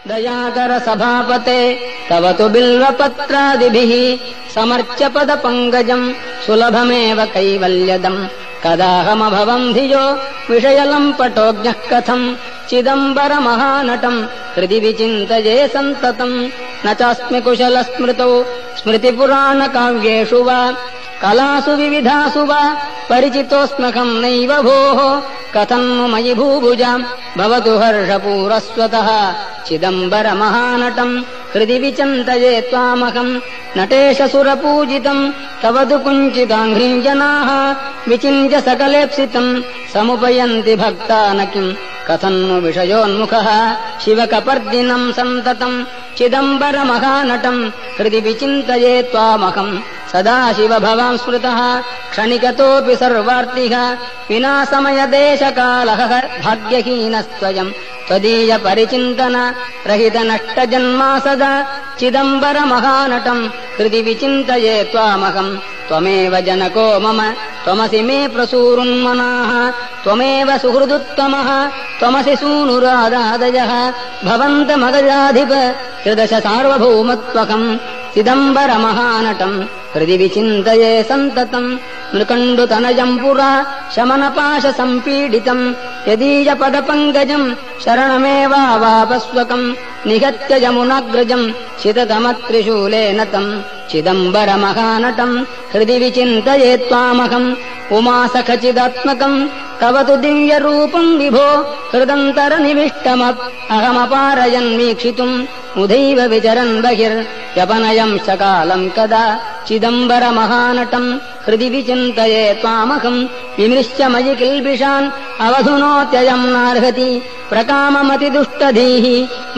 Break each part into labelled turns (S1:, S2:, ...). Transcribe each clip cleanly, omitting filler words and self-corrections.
S1: दयाकर सभापते तव तु बिल्वपत्रादिभिः समर्च्य पदपङ्कजम् सुलभमेव कैवल्यदम् कदाहमभवम् धियो विषयलम्पटोऽज्ञः कथम् चिदम्बरमहानटम् हृदि विचिन्तये सन्ततम् न चास्मि कुशलस्मृतौ स्मृतिपुराणकाव्येषु वा कलासु विविधासु वा परिचितोऽस्म्यहम् नैव भोः कथम् नु मयि भूभुजाम् भवतु हर्षपूरस्वतः चिदम्बरमहानटम् हृदि विचिन्तये त्वामहम् नटेश सुरपूजितम् तव तु कुञ्चिताङ्घ्रिम् जनाः विचिन्त्य सकलेप्सितम् समुपयन्ति भक्ता न किम् कथम् नु विषयोन्मुखः शिवकपर्दिनम् सन्ततम् चिदम्बरमहानटम् हृदि विचिन्तये त्वामहम् सदा शिव भवान् स्मृतः क्षणिकतोऽपि सर्वार्तिः विना समयदेशकालः भाग्यहीनस्त्वयम् त्वदीय परिचिन्तन रहित नष्टजन्मा सदा चिदम्बरमहानटम् हृदि विचिन्तये त्वामहम् त्वमेव जनको मम त्वमसि मे प्रसूरुन्मनाः त्वमेव सुहृदुत्तमः त्वमसि सूनुरादादयः भवन्तमगजाधिप त्रिदश सार्वभौमत्वकम् चिदम्बरमहानटम् हृदि विचिन्तये सन्ततम् मृकण्डुतनयम् पुरा शमनपाशसम्पीडितम् यदीयपदपङ्कजम् शरणमेवावापस्वकम् निहत्य यमुनाग्रजम् शिततमत्रिशूलेन तम् चिदम्बरमहानटम् हृदि विचिन्तये त्वामहम् उमासखचिदात्मकम् तव तु दिव्यरूपम् विभो हृदन्तरनिविष्टमहमपारयन्वीक्षितुम् उदैव विचरन् बहिर्व्यपनयम् सकालम् कदा चिदम्बरमहानटम् हृदि विचिन्तये त्वामहम् विमृश्य मयि किल्बिषान् अवधुनोत्ययम् नार्हति प्रकाममतिदुष्टधीः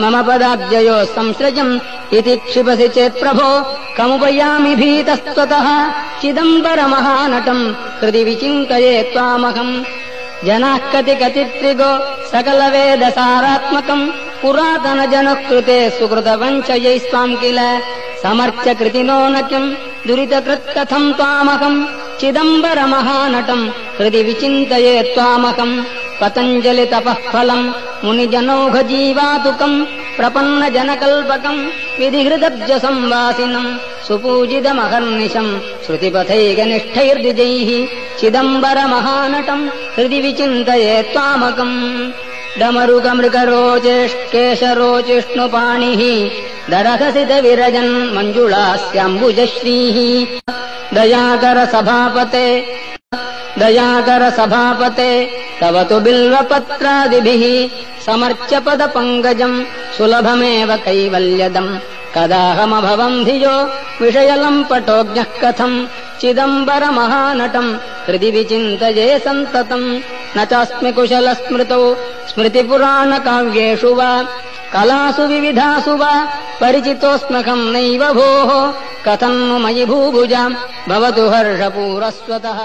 S1: मम पदाब्जयोः संसृजम् इति क्षिपसि चेत् प्रभो कमुपयामि भीतस्त्वतः चिदम्बरमहानटम् हृदि विचिन्तये त्वामहम् जनाः कतित्रिगो सकलवेदसारात्मकम् पुरातनजनः कृते सुकृतवञ्चयैस्त्वाम् किल समर्च्य कृतिनो न किम् दुरितकृत्कथम् त्वामहम् चिदम्बरमहानटम् हृदि विचिन्तये त्वामहम् पतञ्जलितपः फलम् मुनिजनौघजीवातुकम् प्रपन्नजनकल्पकम् विधिहृदब्जसंवासिनम् सुपूजितमहर्निशम् श्रुतिपथैकनिष्ठैर्द्विजैः चिदम्बरमहानटम् हृदि विचिन्तये त्वामकम् डमरुकमृगरोचेष्केशरोचिष्णुपाणिः दरहसितविरजन् मञ्जुळास्याम्बुजश्रीः दयाकर सभापते तव तु बिल्वपत्रादिभिः समर्च्य पदपङ्कजम् सुलभमेव कैवल्यदम् कदाहमभवम् धियो विषयलम्पटोऽज्ञः कथम् चिदम्बरमहानटम् हृदि विचिन्तये सन्ततम् न चास्मि कुशलस्मृतौ स्मृतिपुराणकाव्येषु वा कलासु विविधासु वा परिचितोऽस्म्यहम् नैव भोः कथम् नु मयि भूभुजाम् भवतु हर्षपूरस्वतः